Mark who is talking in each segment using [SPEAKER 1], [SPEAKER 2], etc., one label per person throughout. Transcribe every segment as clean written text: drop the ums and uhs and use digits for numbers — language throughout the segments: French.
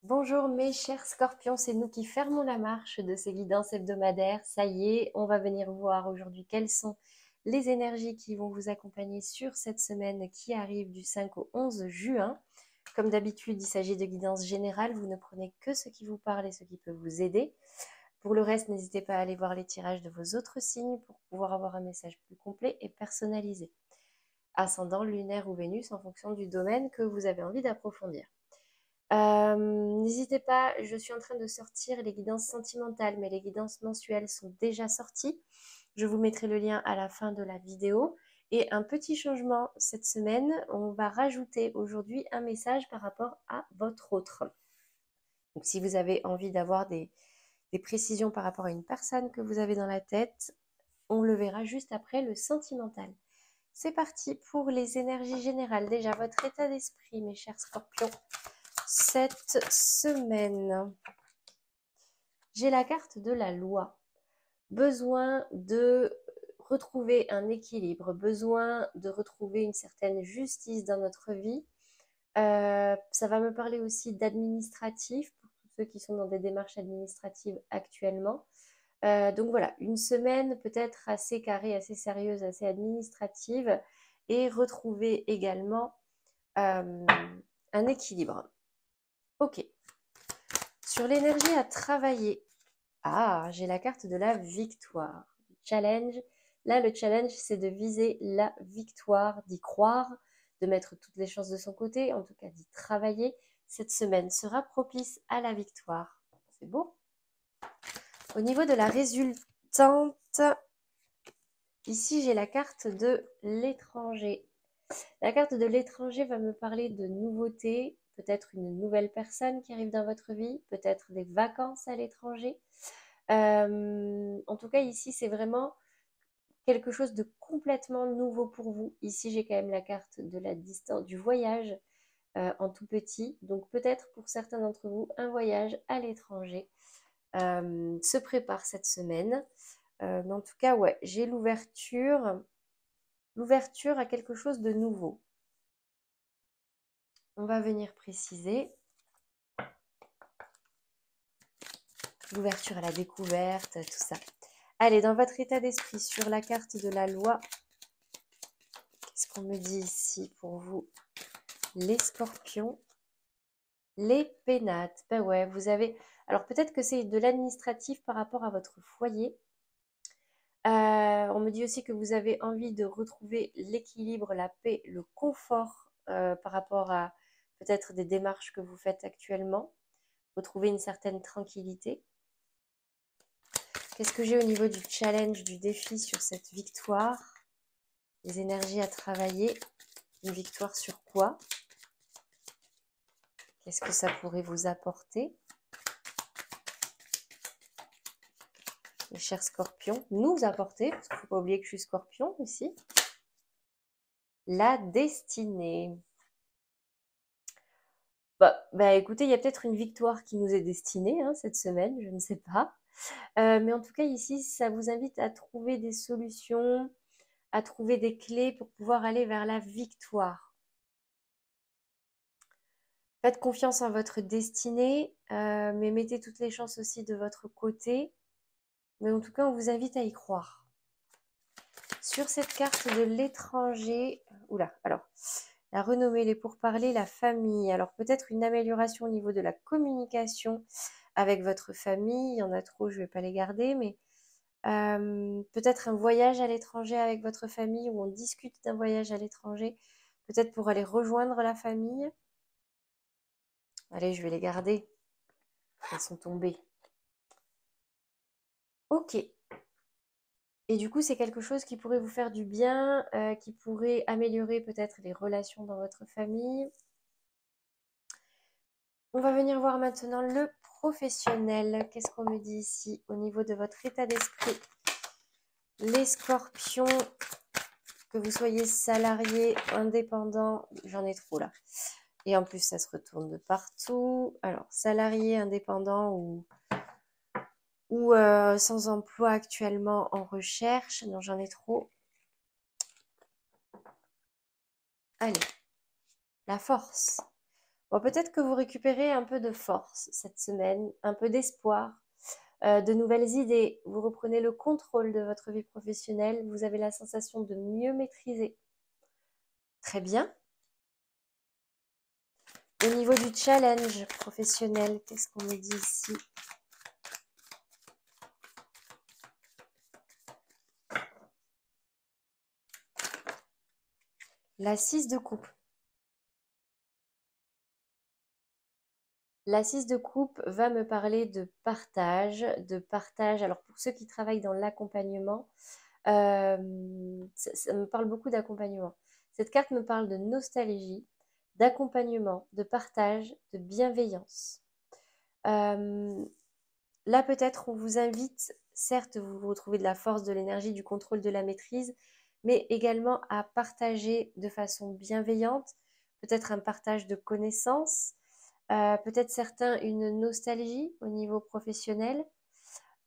[SPEAKER 1] Bonjour mes chers scorpions, c'est nous qui fermons la marche de ces guidances hebdomadaires. Ça y est, on va venir voir aujourd'hui quelles sont les énergies qui vont vous accompagner sur cette semaine qui arrive du 5 au 11 juin. Comme d'habitude, il s'agit de guidances générales, vous ne prenez que ce qui vous parle et ce qui peut vous aider. Pour le reste, n'hésitez pas à aller voir les tirages de vos autres signes pour pouvoir avoir un message plus complet et personnalisé. Ascendant, lunaire ou Vénus en fonction du domaine que vous avez envie d'approfondir. N'hésitez pas, je suis en train de sortir les guidances sentimentales, mais les guidances mensuelles sont déjà sorties. Je vous mettrai le lien à la fin de la vidéo. Et un petit changement cette semaine, on va rajouter aujourd'hui un message par rapport à votre autre. Donc si vous avez envie d'avoir des précisions par rapport à une personne que vous avez dans la tête, on le verra juste après le sentimental. C'est parti pour les énergies générales. Déjà, votre état d'esprit, mes chers scorpions. Cette semaine, j'ai la carte de la loi. Besoin de retrouver un équilibre, besoin de retrouver une certaine justice dans notre vie. Ça va me parler aussi d'administratif, pour tous ceux qui sont dans des démarches administratives actuellement. Donc voilà, une semaine peut-être assez carrée, assez sérieuse, assez administrative, et retrouver également un équilibre. Ok. Sur l'énergie à travailler, j'ai la carte de la victoire, du challenge. Là, le challenge, c'est de viser la victoire, d'y croire, de mettre toutes les chances de son côté, en tout cas d'y travailler. Cette semaine sera propice à la victoire. C'est beau. Au niveau de la résultante, ici, j'ai la carte de l'étranger. La carte de l'étranger va me parler de nouveautés, peut-être une nouvelle personne qui arrive dans votre vie, peut-être des vacances à l'étranger. En tout cas, ici, c'est vraiment quelque chose de complètement nouveau pour vous. Ici, j'ai quand même la carte de la distance, du voyage en tout petit. Donc, peut-être pour certains d'entre vous, un voyage à l'étranger se prépare cette semaine. Mais en tout cas, ouais, j'ai l'ouverture à quelque chose de nouveau. On va venir préciser. L'ouverture à la découverte, tout ça. Allez, dans votre état d'esprit, sur la carte de la loi, qu'est-ce qu'on me dit ici pour vous? Les scorpions, les pénates. Ben ouais, vous avez... Alors peut-être que c'est de l'administratif par rapport à votre foyer. On me dit aussi que vous avez envie de retrouver l'équilibre, la paix, le confort par rapport à peut-être des démarches que vous faites actuellement. Retrouver une certaine tranquillité. Qu'est-ce que j'ai au niveau du challenge, du défi sur cette victoire? Les énergies à travailler. Une victoire sur quoi? Qu'est-ce que ça pourrait vous apporter? Les chers scorpions, nous apporter, parce qu'il ne faut pas oublier que je suis scorpion aussi. La destinée. Bah écoutez, il y a peut-être une victoire qui nous est destinée cette semaine, je ne sais pas. Mais en tout cas, ici, ça vous invite à trouver des solutions, à trouver des clés pour pouvoir aller vers la victoire. Faites confiance en votre destinée, mais mettez toutes les chances aussi de votre côté. Mais en tout cas, on vous invite à y croire. Sur cette carte de l'étranger, alors, la renommée, les pourparlers, la famille. Alors, peut-être une amélioration au niveau de la communication avec votre famille. Il y en a trop, je ne vais pas les garder, mais peut-être un voyage à l'étranger avec votre famille, où on discute d'un voyage à l'étranger, peut-être pour aller rejoindre la famille. Allez, je vais les garder. Elles sont tombées. Ok. Et du coup, c'est quelque chose qui pourrait vous faire du bien, qui pourrait améliorer peut-être les relations dans votre famille. On va venir voir maintenant le professionnel. Qu'est-ce qu'on me dit ici au niveau de votre état d'esprit? Les scorpions, que vous soyez salarié, indépendant, j'en ai trop là. Et en plus, ça se retourne de partout. Alors, salarié, indépendant ou sans emploi actuellement en recherche. Non, j'en ai trop. Allez, la force. Bon, peut-être que vous récupérez un peu de force cette semaine, un peu d'espoir, de nouvelles idées. Vous reprenez le contrôle de votre vie professionnelle. Vous avez la sensation de mieux maîtriser. Très bien. Au niveau du challenge professionnel, qu'est-ce qu'on me dit ici? La 6 de coupe. La 6 de coupe va me parler de partage, Alors pour ceux qui travaillent dans l'accompagnement, ça me parle beaucoup d'accompagnement. Cette carte me parle de nostalgie, d'accompagnement, de partage, de bienveillance. Là, peut-être, on vous invite, certes, vous retrouvez de la force, de l'énergie, du contrôle, de la maîtrise, mais également à partager de façon bienveillante, peut-être un partage de connaissances, peut-être certains une nostalgie au niveau professionnel.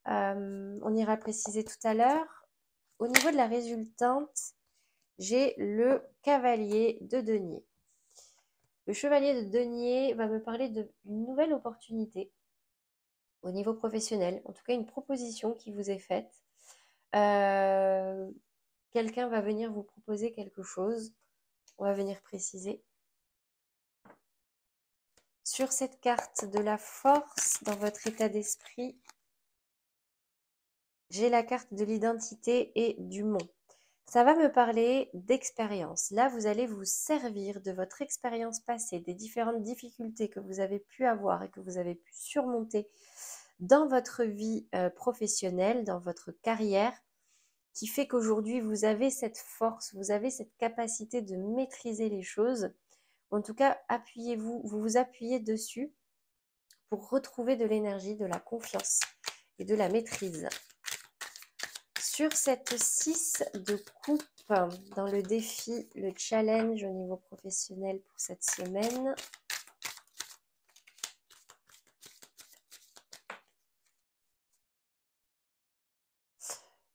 [SPEAKER 1] On ira préciser tout à l'heure. Au niveau de la résultante, j'ai le cavalier de denier. Le chevalier de denier va me parler d'une nouvelle opportunité au niveau professionnel, en tout cas une proposition qui vous est faite. Quelqu'un va venir vous proposer quelque chose. On va venir préciser. Sur cette carte de la force dans votre état d'esprit, j'ai la carte de l'identité et du mont. Ça va me parler d'expérience. Là, vous allez vous servir de votre expérience passée, des différentes difficultés que vous avez pu avoir et que vous avez pu surmonter dans votre vie professionnelle, dans votre carrière, qui fait qu'aujourd'hui, vous avez cette force, vous avez cette capacité de maîtriser les choses. En tout cas, vous vous appuyez dessus pour retrouver de l'énergie, de la confiance et de la maîtrise. Sur cette 6 de coupe, dans le défi, le challenge au niveau professionnel pour cette semaine,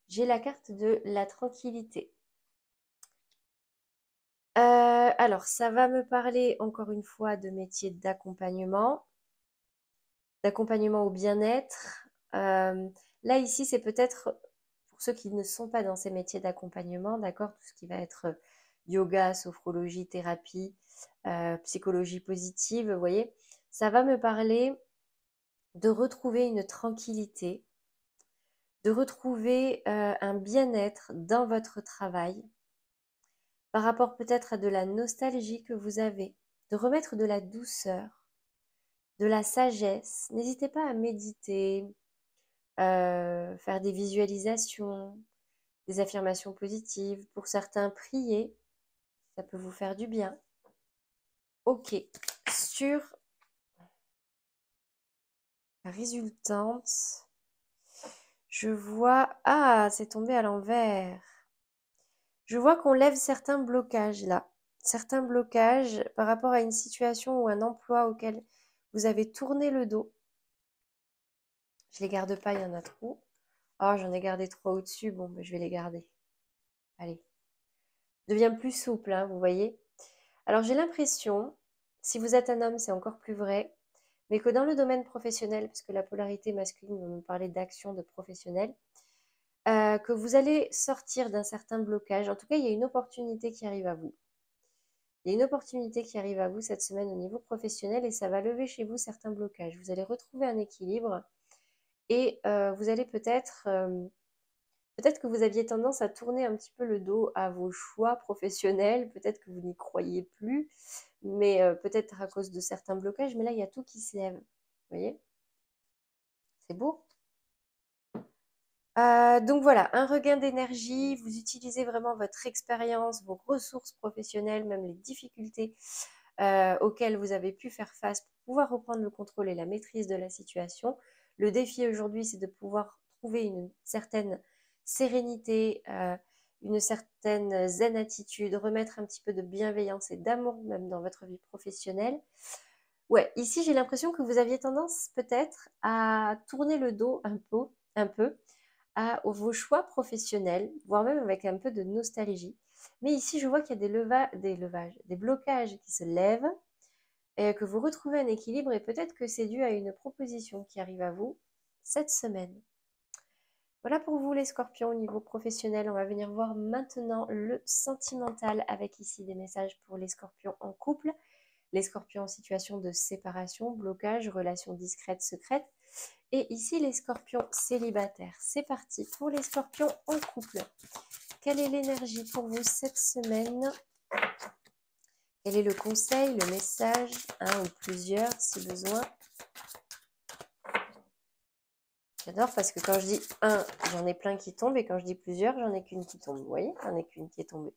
[SPEAKER 1] j'ai la carte de la tranquillité. Alors, ça va me parler encore une fois de métier d'accompagnement au bien-être. Là, ici, c'est peut-être pour ceux qui ne sont pas dans ces métiers d'accompagnement, d'accord, tout ce qui va être yoga, sophrologie, thérapie, psychologie positive, vous voyez, ça va me parler de retrouver une tranquillité, de retrouver un bien-être dans votre travail, par rapport peut-être à de la nostalgie que vous avez, de remettre de la douceur, de la sagesse. N'hésitez pas à méditer, faire des visualisations, des affirmations positives. Pour certains, prier, ça peut vous faire du bien. Ok, sur la résultante, je vois... Ah, c'est tombé à l'envers. Je vois qu'on lève certains blocages là. Certains blocages par rapport à une situation ou un emploi auquel vous avez tourné le dos. Je les garde pas, il y en a trop. Oh, j'en ai gardé 3 au-dessus. Bon, ben, je vais les garder. Allez. Devient plus souple, hein, vous voyez. Alors, j'ai l'impression, si vous êtes un homme, c'est encore plus vrai, mais que dans le domaine professionnel, parce que la polarité masculine va me parler d'action de professionnel, que vous allez sortir d'un certain blocage. En tout cas, il y a une opportunité qui arrive à vous. Il y a une opportunité qui arrive à vous cette semaine au niveau professionnel et ça va lever chez vous certains blocages. Vous allez retrouver un équilibre et vous allez peut-être que vous aviez tendance à tourner un petit peu le dos à vos choix professionnels, peut-être que vous n'y croyez plus, mais peut-être à cause de certains blocages, mais là, il y a tout qui se lève. Vous voyez? C'est beau. Donc voilà, un regain d'énergie, vous utilisez vraiment votre expérience, vos ressources professionnelles, même les difficultés auxquelles vous avez pu faire face pour pouvoir reprendre le contrôle et la maîtrise de la situation. Le défi aujourd'hui, c'est de pouvoir trouver une certaine sérénité, une certaine zen attitude, remettre un petit peu de bienveillance et d'amour même dans votre vie professionnelle. Ouais, ici j'ai l'impression que vous aviez tendance peut-être à tourner le dos un peu à vos choix professionnels, voire même avec un peu de nostalgie. Mais ici, je vois qu'il y a des blocages qui se lèvent. et que vous retrouvez un équilibre, et peut-être que c'est dû à une proposition qui arrive à vous cette semaine. Voilà pour vous les scorpions au niveau professionnel. On va venir voir maintenant le sentimental avec ici des messages pour les scorpions en couple, les scorpions en situation de séparation, blocage, relation discrète, secrète, et ici les scorpions célibataires. C'est parti pour les scorpions en couple. Quelle est l'énergie pour vous cette semaine? Quel est le conseil, le message, un ou plusieurs si besoin? J'adore parce que quand je dis un, j'en ai plein qui tombent, et quand je dis plusieurs, j'en ai qu'une qui tombe. Vous voyez, j'en ai qu'une qui est tombée.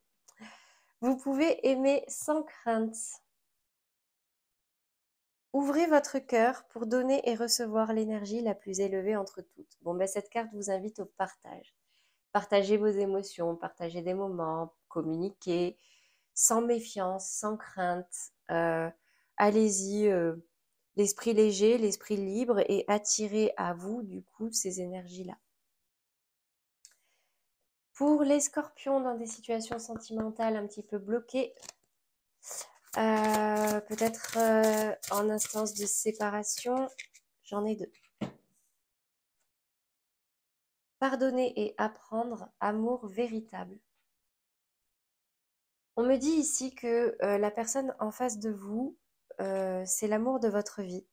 [SPEAKER 1] Vous pouvez aimer sans crainte. Ouvrez votre cœur pour donner et recevoir l'énergie la plus élevée entre toutes. Bon, ben, cette carte vous invite au partage. Partagez vos émotions, partagez des moments, communiquez sans méfiance, sans crainte. Allez-y, l'esprit léger, l'esprit libre, et attirez à vous, du coup, ces énergies-là. Pour les scorpions dans des situations sentimentales un petit peu bloquées, peut-être en instance de séparation, j'en ai deux. Pardonner et apprendre, amour véritable. On me dit ici que la personne en face de vous, c'est l'amour de votre vie.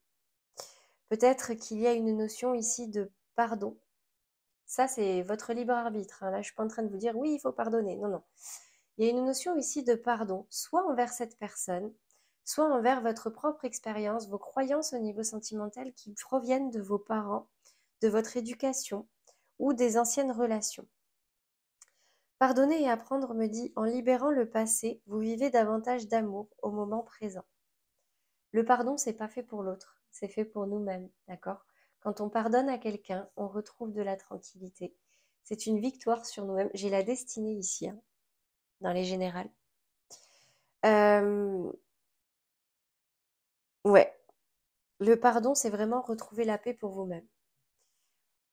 [SPEAKER 1] Peut-être qu'il y a une notion ici de pardon. Ça, c'est votre libre arbitre, hein. Là, je ne suis pas en train de vous dire oui, il faut pardonner. Non, non. Il y a une notion ici de pardon, soit envers cette personne, soit envers votre propre expérience, vos croyances au niveau sentimental qui proviennent de vos parents, de votre éducation ou des anciennes relations. Pardonner et apprendre me dit, en libérant le passé, vous vivez davantage d'amour au moment présent. Le pardon, c'est pas fait pour l'autre, c'est fait pour nous-mêmes, d'accord? Quand on pardonne à quelqu'un, on retrouve de la tranquillité. C'est une victoire sur nous-mêmes. J'ai la destinée ici, hein, dans les générales. Ouais, le pardon, c'est vraiment retrouver la paix pour vous-même.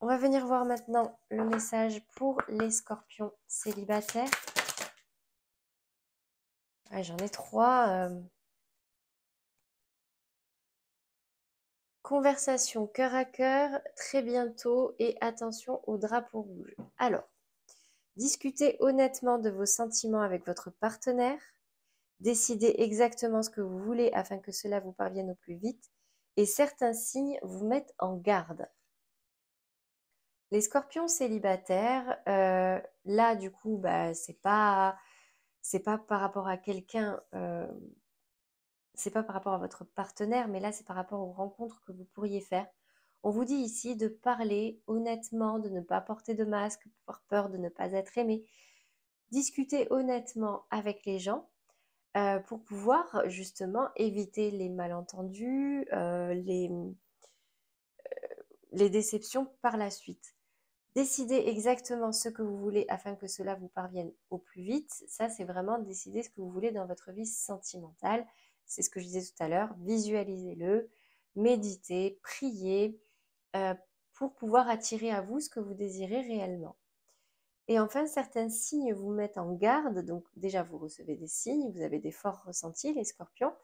[SPEAKER 1] On va venir voir maintenant le message pour les scorpions célibataires. Ouais, j'en ai trois. Conversation cœur à cœur, très bientôt, et attention au drapeau rouge. Alors, discutez honnêtement de vos sentiments avec votre partenaire. Décidez exactement ce que vous voulez afin que cela vous parvienne au plus vite. Et certains signes vous mettent en garde. Les scorpions célibataires, là du coup, bah, c'est pas par rapport à quelqu'un, c'est pas par rapport à votre partenaire, mais là c'est par rapport aux rencontres que vous pourriez faire. On vous dit ici de parler honnêtement, de ne pas porter de masque, par peur de ne pas être aimé. Discuter honnêtement avec les gens pour pouvoir justement éviter les malentendus, les déceptions par la suite. Décidez exactement ce que vous voulez afin que cela vous parvienne au plus vite. Ça, c'est vraiment décider ce que vous voulez dans votre vie sentimentale. C'est ce que je disais tout à l'heure. Visualisez-le, méditez, priez pour pouvoir attirer à vous ce que vous désirez réellement. Et enfin, certains signes vous mettent en garde. Donc déjà, vous recevez des signes, vous avez des forts ressentis, les scorpions.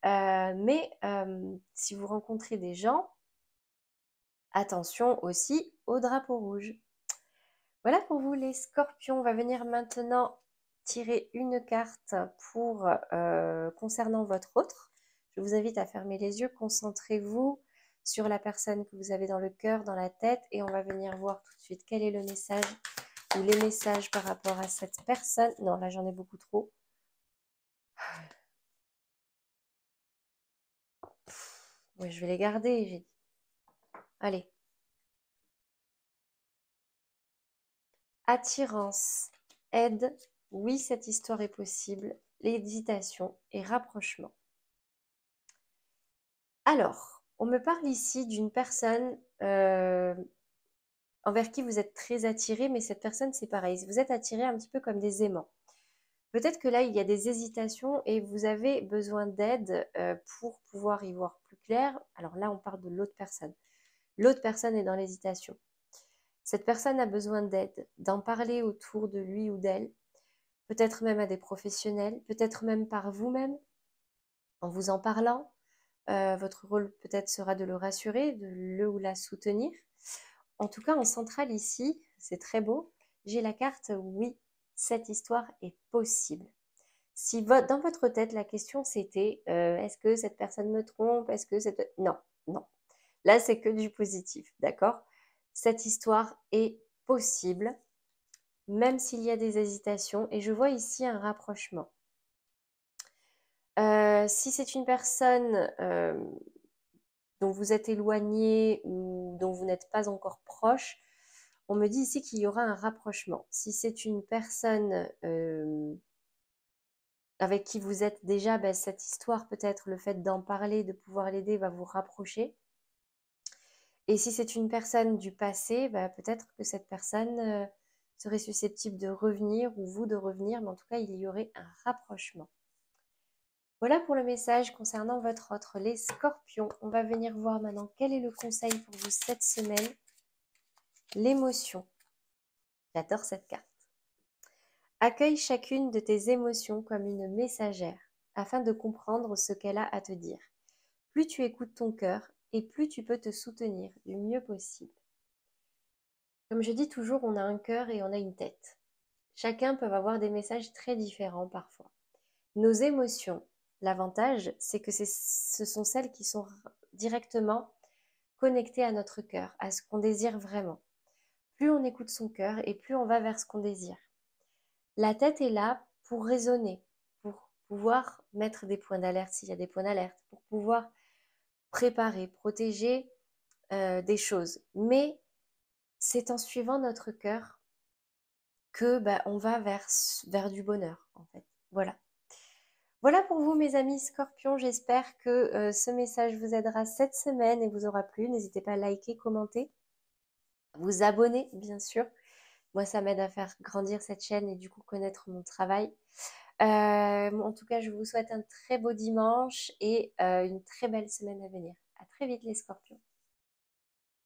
[SPEAKER 1] Mais si vous rencontrez des gens, attention aussi au drapeau rouge. Voilà pour vous les scorpions. On va venir maintenant tirer une carte pour concernant votre autre. Je vous invite à fermer les yeux, concentrez-vous sur la personne que vous avez dans le cœur, dans la tête, et on va venir voir tout de suite quel est le message ou les messages par rapport à cette personne. Non, là j'en ai beaucoup trop. Oui, je vais les garder, j'ai dit. Allez. Attirance, aide, oui, cette histoire est possible, l'hésitation et rapprochement. Alors, on me parle ici d'une personne envers qui vous êtes très attiré, mais cette personne, c'est pareil. Vous êtes attiré un petit peu comme des aimants. Peut-être que là, il y a des hésitations et vous avez besoin d'aide pour pouvoir y voir plus clair. Alors là, on parle de l'autre personne. L'autre personne est dans l'hésitation. Cette personne a besoin d'aide, d'en parler autour de lui ou d'elle, peut-être même à des professionnels, peut-être même par vous-même, en vous en parlant. Votre rôle peut-être sera de le rassurer, de le ou la soutenir. En tout cas, en centrale ici, c'est très beau. J'ai la carte oui, cette histoire est possible. Si dans votre tête, la question c'était est-ce que cette personne me trompe? Est-ce que cette... Non, non. Là, c'est que du positif, d'accord? Cette histoire est possible, même s'il y a des hésitations. Et je vois ici un rapprochement. Si c'est une personne dont vous êtes éloigné ou dont vous n'êtes pas encore proche, on me dit ici qu'il y aura un rapprochement. Si c'est une personne avec qui vous êtes déjà, ben, cette histoire, peut-être le fait d'en parler, de pouvoir l'aider, va vous rapprocher. Et si c'est une personne du passé, ben, peut-être que cette personne serait susceptible de revenir ou vous de revenir, mais en tout cas, il y aurait un rapprochement. Voilà pour le message concernant votre autre, les scorpions. On va venir voir maintenant quel est le conseil pour vous cette semaine. L'émotion. J'adore cette carte. Accueille chacune de tes émotions comme une messagère afin de comprendre ce qu'elle a à te dire. Plus tu écoutes ton cœur et plus tu peux te soutenir du mieux possible. Comme je dis toujours, on a un cœur et on a une tête. Chacun peut avoir des messages très différents parfois. Nos émotions, l'avantage, c'est que ce sont celles qui sont directement connectées à notre cœur, à ce qu'on désire vraiment. Plus on écoute son cœur et plus on va vers ce qu'on désire. La tête est là pour raisonner, pour pouvoir mettre des points d'alerte s'il y a des points d'alerte, pour pouvoir préparer, protéger des choses. Mais c'est en suivant notre cœur que on va vers du bonheur, en fait. Voilà. Voilà pour vous, mes amis scorpions. J'espère que ce message vous aidera cette semaine et vous aura plu. N'hésitez pas à liker, commenter, vous abonner, bien sûr. Moi, ça m'aide à faire grandir cette chaîne et du coup connaître mon travail. En tout cas, je vous souhaite un très beau dimanche et une très belle semaine à venir. À très vite, les scorpions.